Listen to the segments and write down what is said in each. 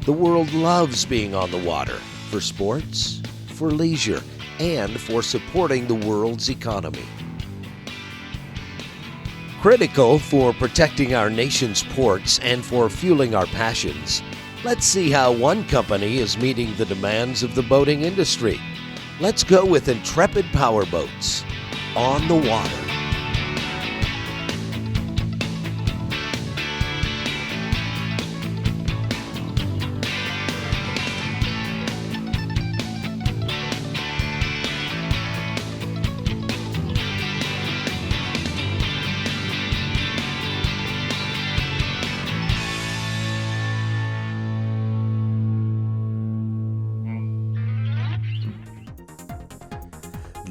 The world loves being on the water for sports, for leisure, and for supporting the world's economy. Critical for protecting our nation's ports and for fueling our passions, let's see how one company is meeting the demands of the boating industry. Let's go with Intrepid Powerboats, on the water.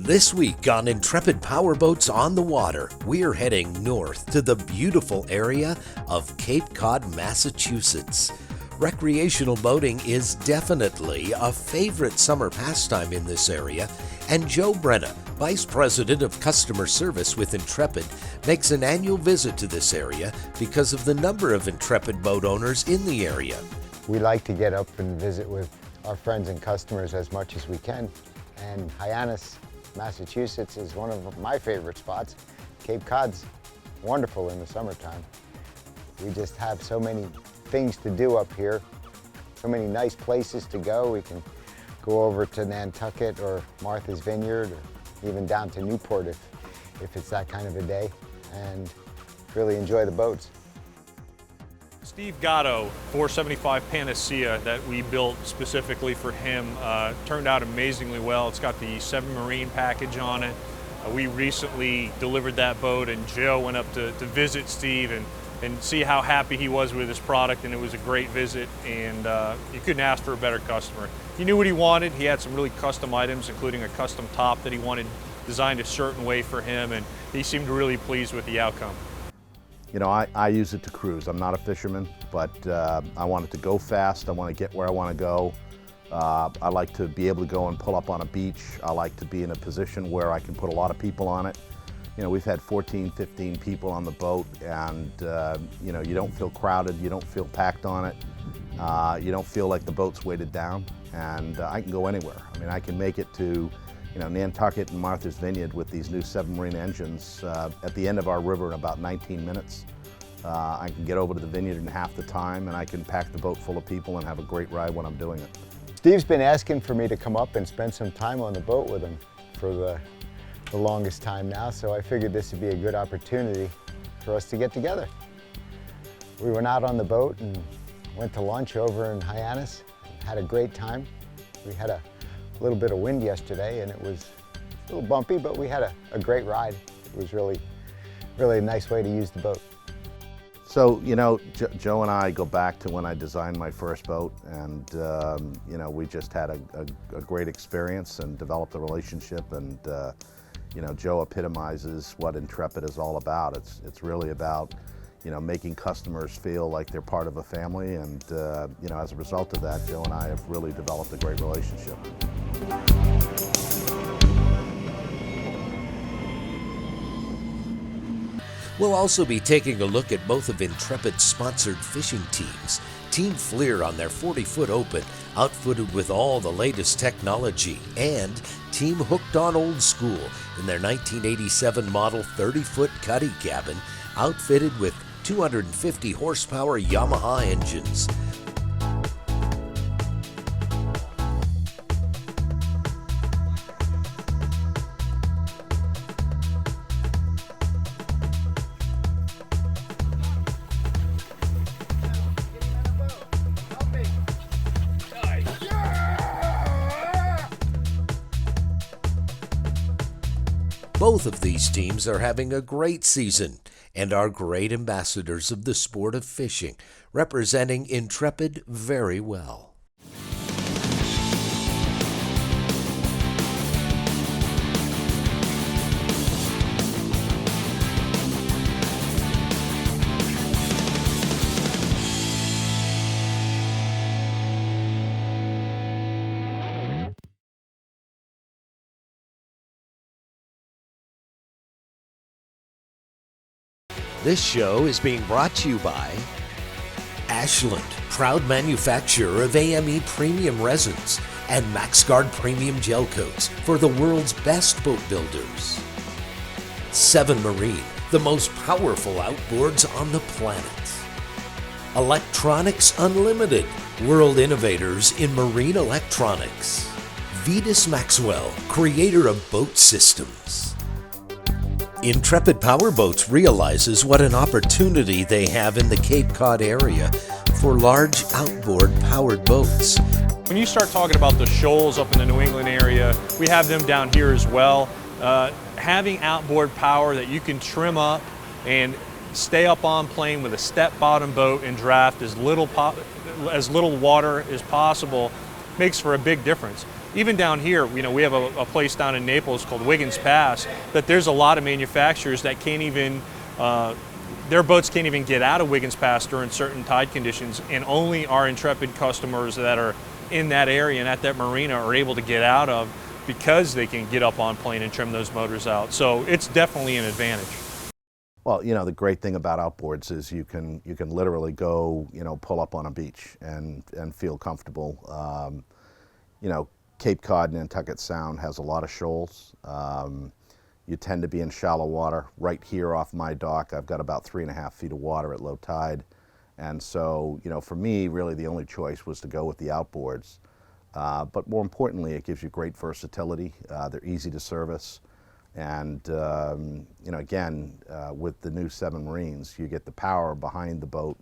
This week on Intrepid Powerboats on the Water, we're heading north to the beautiful area of Cape Cod, Massachusetts. Recreational boating is definitely a favorite summer pastime in this area, and Joe BRENNA, Vice President of Customer Service with Intrepid, makes an annual visit to this area because of the number of Intrepid boat owners in the area. We like to get up and visit with our friends and customers as much as we can, and Hyannis, Massachusetts is one of my favorite spots. Cape Cod's wonderful in the summertime. We just have so many things to do up here, so many nice places to go. We can go over to Nantucket or Martha's Vineyard or even down to Newport if it's that kind of a day, and really enjoy the boats. Steve GATTO 475 Panacea that we built specifically for him turned out amazingly well. It's got the 7 Marine package on it. We recently delivered that boat, and Joe went up to visit Steve and see how happy he was with his product, and it was a great visit, and you couldn't ask for a better customer. He knew what he wanted. He had some really custom items, including a custom top that he wanted designed a certain way for him, and he seemed really pleased with the outcome. You know, I use it to cruise. I'm not a fisherman, but I want it to go fast. I want to get where I want to go. I like to be able to go and pull up on a beach. I like to be in a position where I can put a lot of people on it. You know, we've had 14, 15 people on the boat, and you know, you don't feel crowded, you don't feel packed on it. You don't feel like the boat's weighted down, and I can go anywhere. I mean, I can make it to Nantucket and Martha's Vineyard with these new 7 Marine engines at the end of our river in about 19 minutes. I can get over to the vineyard in half the time, and I can pack the boat full of people and have a great ride when I'm doing it. Steve's been asking for me to come up and spend some time on the boat with him for the longest time now, so I figured this would be a good opportunity for us to get together. We went out on the boat and went to lunch over in Hyannis, had a great time. We had a little bit of wind yesterday, and it was a little bumpy, but we had a great ride. It was really a nice way to use the boat. So, you know, Joe and I go back to when I designed my first boat, and you know, we just had a great experience and developed a relationship, and you know, Joe epitomizes what Intrepid is all about. It's really about, you know, making customers feel like they're part of a family, and you know, as a result of that, Joe and I have really developed a great relationship. We'll also be taking a look at both of Intrepid's sponsored fishing teams. Team Fleer on their 40-foot open, outfitted with all the latest technology, and Team Hooked on Old School in their 1987 model 30-foot cuddy cabin, outfitted with 250 horsepower Yamaha engines. Both of these teams are having a great season and are great ambassadors of the sport of fishing, representing Intrepid very well. This show is being brought to you by Ashland, proud manufacturer of AME premium resins and MaxGuard premium gel coats for the world's best boat builders. 7 Marine, the most powerful outboards on the planet. Electronics Unlimited, world innovators in marine electronics. Vetus Maxwell, creator of boat systems. Intrepid Powerboats realizes what an opportunity they have in the Cape Cod area for large outboard powered boats. When you start talking about the shoals up in the New England area, we have them down here as well. Having outboard power that you can trim up and stay up on plane with a step bottom boat and draft as little water as possible makes for a big difference. Even down here, we have a place down in Naples called Wiggins Pass that there's a lot of manufacturers that can't even, their boats can't even get out of Wiggins Pass during certain tide conditions, and only our Intrepid customers that are in that area and at that marina are able to get out of because they can get up on plane and trim those motors out. So it's definitely an advantage. Well, the great thing about outboards is you can literally go, pull up on a beach and feel comfortable. Cape Cod, Nantucket Sound has a lot of shoals. You tend to be in shallow water. Right here off my dock, I've got about 3.5 feet of water at low tide. And so, for me, really the only choice was to go with the outboards. But more importantly, it gives you great versatility. They're easy to service. And, again, with the new 7 Marines, you get the power behind the boat,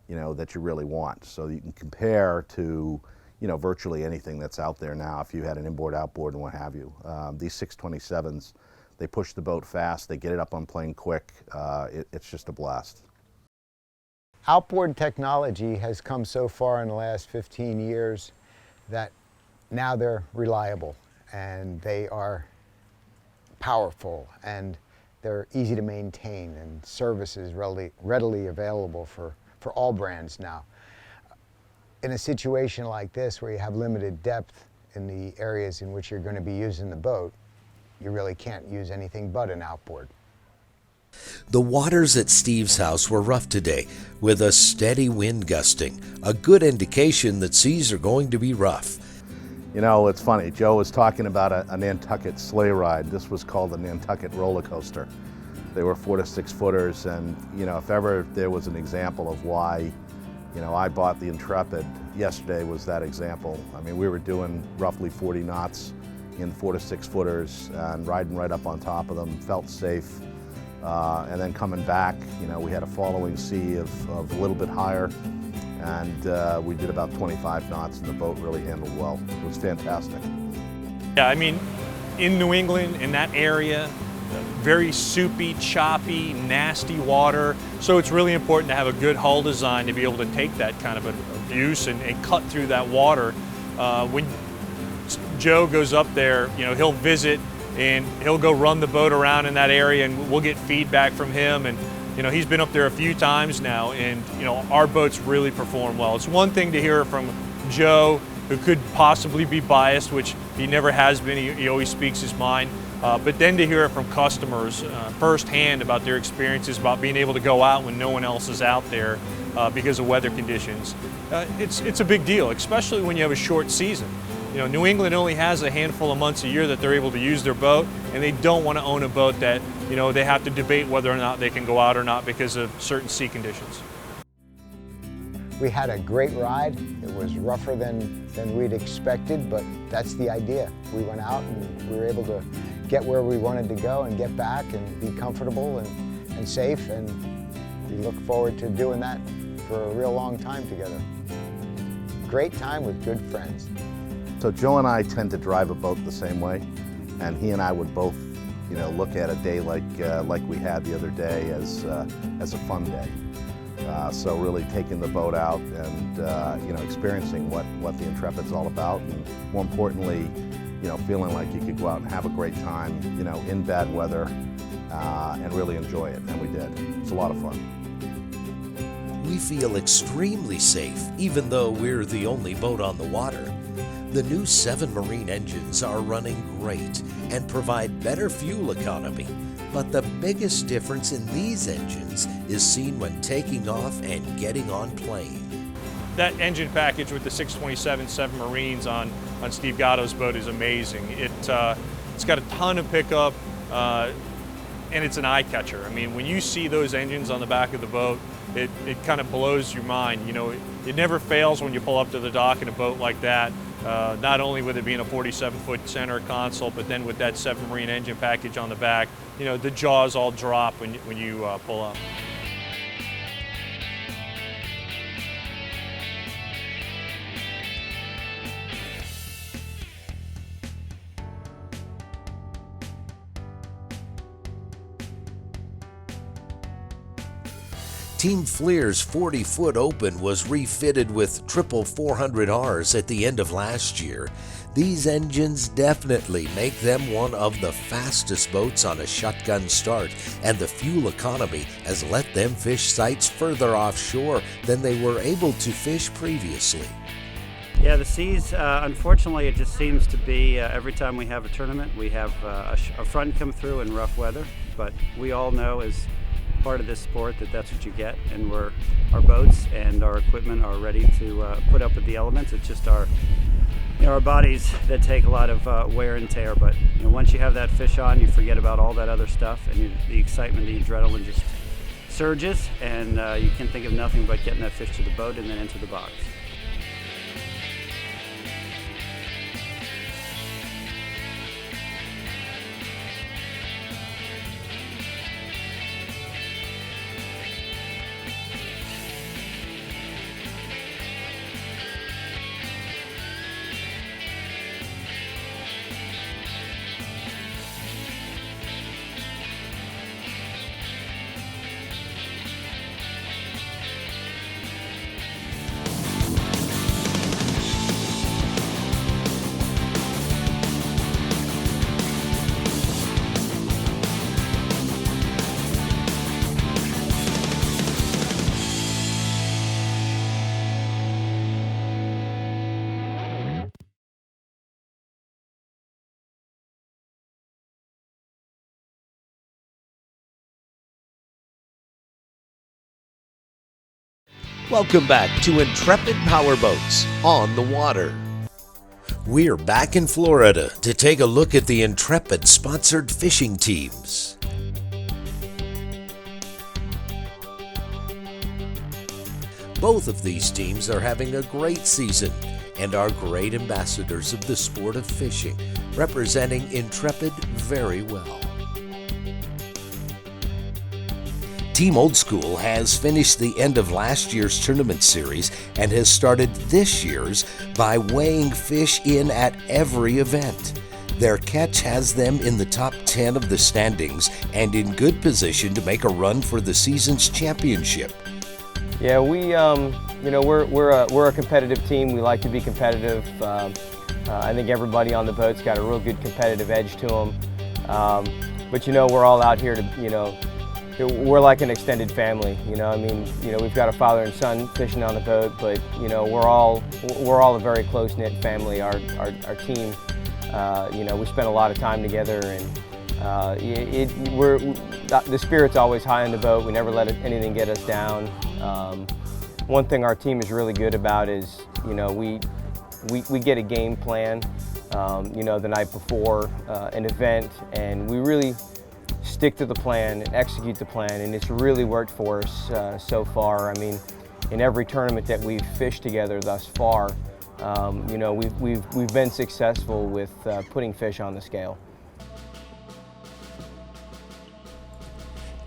that you really want. So you can compare to, virtually anything that's out there now if you had an inboard, outboard, and what have you. These 627s, they push the boat fast, they get it up on plane quick. It's just a blast. Outboard technology has come so far in the last 15 years that now they're reliable and they are powerful and they're easy to maintain, and service is readily available for all brands now. In a situation like this where you have limited depth in the areas in which you're going to be using the boat, you really can't use anything but an outboard. The waters at Steve's house were rough today, with a steady wind gusting, a good indication that seas are going to be rough. It's funny, Joe was talking about a Nantucket sleigh ride. This was called the Nantucket roller coaster. They were 4 to 6 footers, and if ever there was an example of why I bought the Intrepid, yesterday was that example. I mean, we were doing roughly 40 knots in 4 to 6 footers and riding right up on top of them, felt safe. And then coming back, we had a following sea of a little bit higher, and we did about 25 knots, and the boat really handled well. It was fantastic. Yeah, I mean, in New England, in that area, very soupy, choppy, nasty water. So it's really important to have a good hull design to be able to take that kind of abuse and cut through that water. When Joe goes up there, he'll visit and he'll go run the boat around in that area, and we'll get feedback from him. And he's been up there a few times now, and our boats really perform well. It's one thing to hear from Joe, who could possibly be biased, which he never has been. He always speaks his mind. But then to hear it from customers firsthand about their experiences, about being able to go out when no one else is out there because of weather conditions, it's a big deal, especially when you have a short season. New England only has a handful of months a year that they're able to use their boat, and they don't want to own a boat that they have to debate whether or not they can go out or not because of certain sea conditions. We had a great ride. It was rougher than we'd expected, but that's the idea. We went out and we were able to get where we wanted to go and get back and be comfortable and safe, and we look forward to doing that for a real long time together. Great time with good friends. So Joe and I tend to drive a boat the same way, and he and I would both, look at a day like we had the other day as a fun day. So really taking the boat out and experiencing what the Intrepid's all about, and more importantly, feeling like you could go out and have a great time, in bad weather, and really enjoy it, and we did. It's a lot of fun. We feel extremely safe, even though we're the only boat on the water. The new 7 Marine engines are running great and provide better fuel economy, but the biggest difference in these engines is seen when taking off and getting on plane. That engine package with the 627 Seven Marines on Steve Gatto's boat is amazing. It's got a ton of pickup, and it's an eye catcher. I mean, when you see those engines on the back of the boat, it kind of blows your mind. You know, it never fails when you pull up to the dock in a boat like that. Not only with it being a 47-foot center console, but then with that Seven Marine engine package on the back, you know, the jaws all drop when you pull up. Team Fleer's 40-foot open was refitted with triple 400Rs at the end of last year. These engines definitely make them one of the fastest boats on a shotgun start, and the fuel economy has let them fish sites further offshore than they were able to fish previously. Yeah, the seas, unfortunately, it just seems to be every time we have a tournament, we have a front come through in rough weather, but we all know as part of this sport that's what you get, and our boats and our equipment are ready to put up with the elements. It's just our bodies that take a lot of wear and tear, but once you have that fish on, you forget about all that other stuff, and the excitement, the adrenaline just surges, and you can think of nothing but getting that fish to the boat and then into the box. Welcome back to Intrepid Powerboats on the water. We're back in Florida to take a look at the Intrepid sponsored fishing teams. Both of these teams are having a great season and are great ambassadors of the sport of fishing, representing Intrepid very well. Team Old School has finished the end of last year's tournament series and has started this year's by weighing fish in at every event. Their catch has them in the top 10 of the standings and in good position to make a run for the season's championship. Yeah, we're a competitive team. We like to be competitive. I think everybody on the boat's got a real good competitive edge to them. But we're all out here to we're like an extended family. We've got a father and son fishing on the boat, but we're all a very close-knit family. Our team, we spend a lot of time together, and the spirit's always high on the boat. We never let anything get us down. One thing our team is really good about is we get a game plan the night before an event, and we really stick to the plan and execute the plan, and it's really worked for us so far. I mean, in every tournament that we've fished together thus far, we've been successful with putting fish on the scale.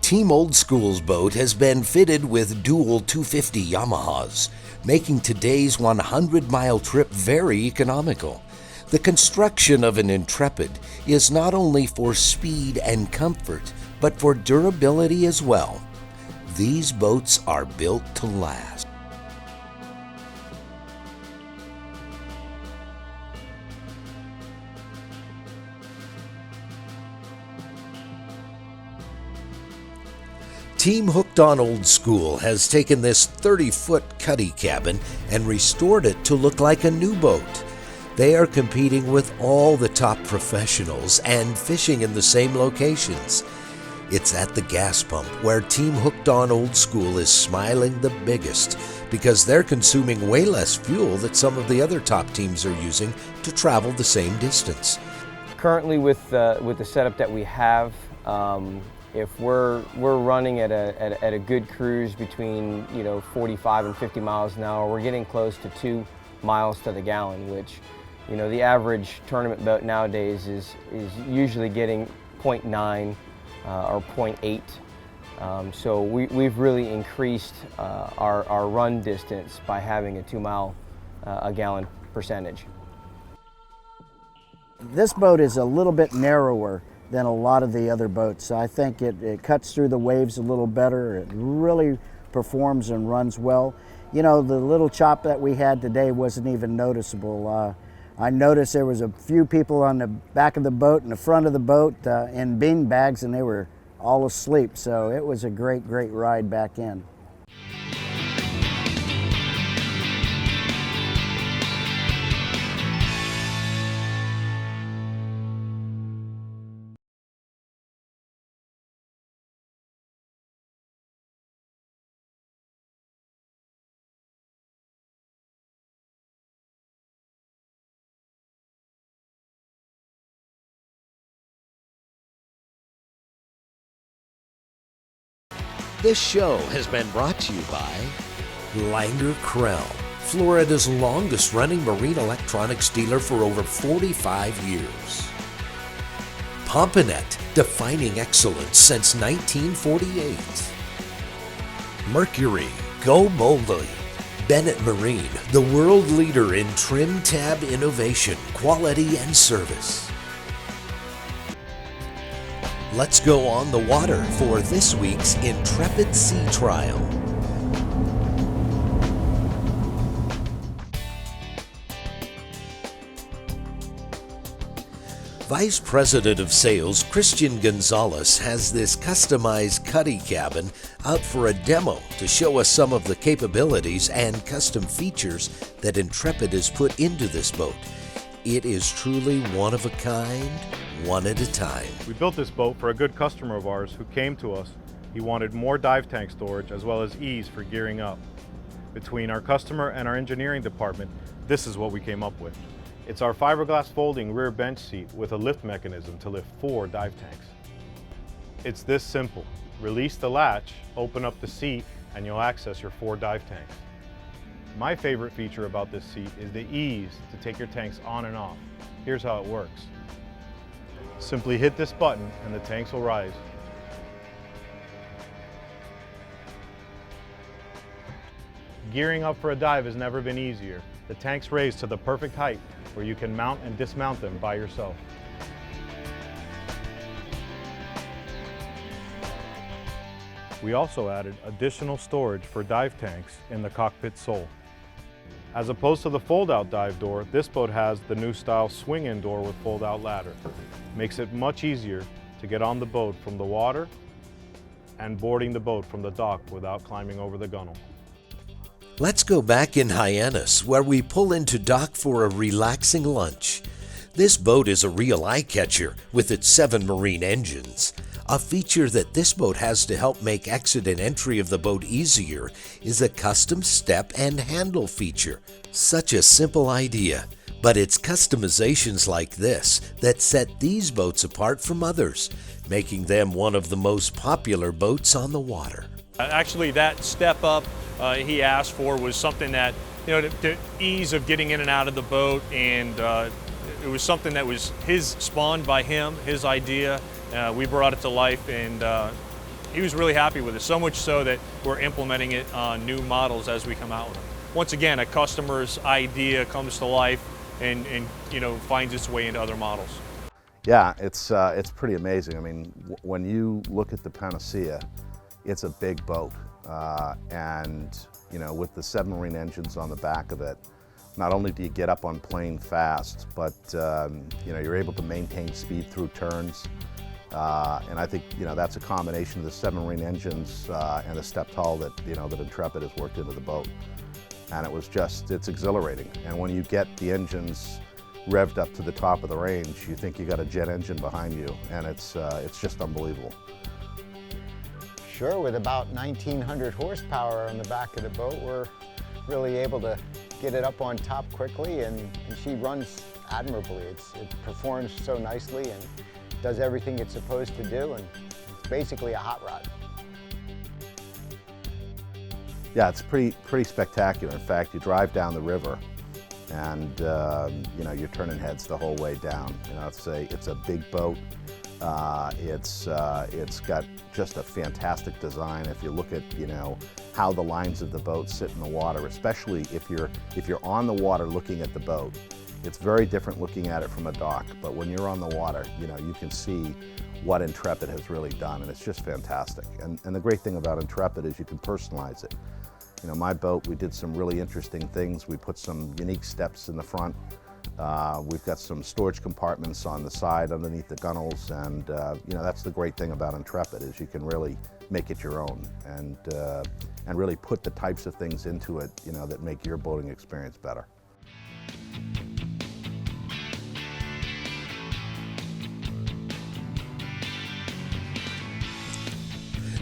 Team Old School's boat has been fitted with dual 250 Yamahas, making today's 100-mile trip very economical. The construction of an Intrepid is not only for speed and comfort, but for durability as well. These boats are built to last. Team Hooked on Old School has taken this 30-foot cuddy cabin and restored it to look like a new boat. They are competing with all the top professionals and fishing in the same locations. It's at the gas pump where Team Hooked on Old School is smiling the biggest because they're consuming way less fuel that some of the other top teams are using to travel the same distance. Currently with the setup that we have, if we're running at a good cruise between 45 and 50 miles an hour, we're getting close to 2 miles to the gallon, which the average tournament boat nowadays is usually getting 0.9 or 0.8. So we've really increased our run distance by having a 2 mile a gallon percentage. This boat is a little bit narrower than a lot of the other boats, so I think it cuts through the waves a little better. It really performs and runs well. The little chop that we had today wasn't even noticeable. I noticed there was a few people on the back of the boat and the front of the boat in bean bags, and they were all asleep, so it was a great ride back in. This show has been brought to you by Langer Krell, Florida's longest running marine electronics dealer for over 45 years. Pompinet, defining excellence since 1948. Mercury, go boldly. Bennett Marine, the world leader in trim tab innovation, quality, and service. Let's go on the water for this week's Intrepid Sea Trial. Vice President of Sales Christian Gonzalez has this customized cuddy cabin out for a demo to show us some of the capabilities and custom features that Intrepid has put into this boat. It is truly one of a kind, one at a time. We built this boat for a good customer of ours who came to us. He wanted more dive tank storage as well as ease for gearing up. Between our customer and our engineering department, this is what we came up with. It's our fiberglass folding rear bench seat with a lift mechanism to lift 4 dive tanks. It's this simple. Release the latch, open up the seat, and you'll access your 4 dive tanks. My favorite feature about this seat is the ease to take your tanks on and off. Here's how it works. Simply hit this button and the tanks will rise. Gearing up for a dive has never been easier. The tanks raise to the perfect height where you can mount and dismount them by yourself. We also added additional storage for dive tanks in the cockpit sole. As opposed to the fold-out dive door, this boat has the new style swing-in door with fold-out ladder. Makes it much easier to get on the boat from the water and boarding the boat from the dock without climbing over the gunnel. Let's go back in Hyannis, where we pull into dock for a relaxing lunch. This boat is a real eye-catcher with its 7 marine engines. A feature that this boat has to help make exit and entry of the boat easier is a custom step and handle feature. Such a simple idea, but it's customizations like this that set these boats apart from others, making them one of the most popular boats on the water. Actually, that step up he asked for was something that, the ease of getting in and out of the boat, and it was something that was spawned by him, his idea. We brought it to life, and he was really happy with it, so much so that we're implementing it on new models as we come out with them. Once again, a customer's idea comes to life and finds its way into other models. Yeah, it's pretty amazing. I mean, when you look at the Panacea, it's a big boat, and with the 7 marine engines on the back of it, not only do you get up on plane fast, but you're able to maintain speed through turns. And I think that's a combination of the 7 marine engines and the step hull that that Intrepid has worked into the boat, and it's exhilarating. And when you get the engines revved up to the top of the range, you think you got a jet engine behind you, and it's just unbelievable. Sure, with about 1,900 horsepower on the back of the boat, we're really able to get it up on top quickly, and she runs admirably. It performs so nicely and does everything it's supposed to do, and it's basically a hot rod. Yeah, it's pretty spectacular. In fact, you drive down the river, and you know, you're turning heads the whole way down. You know, it's a big boat. It's got just a fantastic design. If you look at, you know, how the lines of the boat sit in the water, especially if you're on the water looking at the boat, it's very different looking at it from a dock. But when you're on the water, you know, you can see what Intrepid has really done, and it's just fantastic. And the great thing about Intrepid is you can personalize it. You know, my boat, we did some really interesting things. We put some unique steps in the front. We've got some storage compartments on the side underneath the gunnels, and you know, that's the great thing about Intrepid, is you can really make it your own and really put the types of things into it, you know, that make your boating experience better.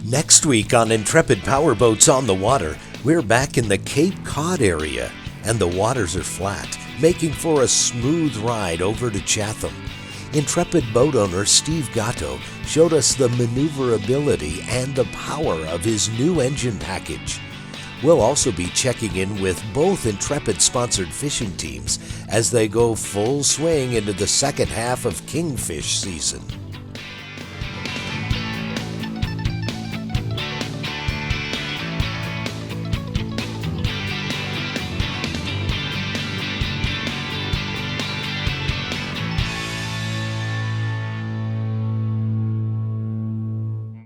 Next week on Intrepid Powerboats on the Water, we're back in the Cape Cod area, and the waters are flat, making for a smooth ride over to Chatham. Intrepid boat owner Steve GATTO showed us the maneuverability and the power of his new engine package. We'll also be checking in with both Intrepid-sponsored fishing teams as they go full swing into the second half of kingfish season.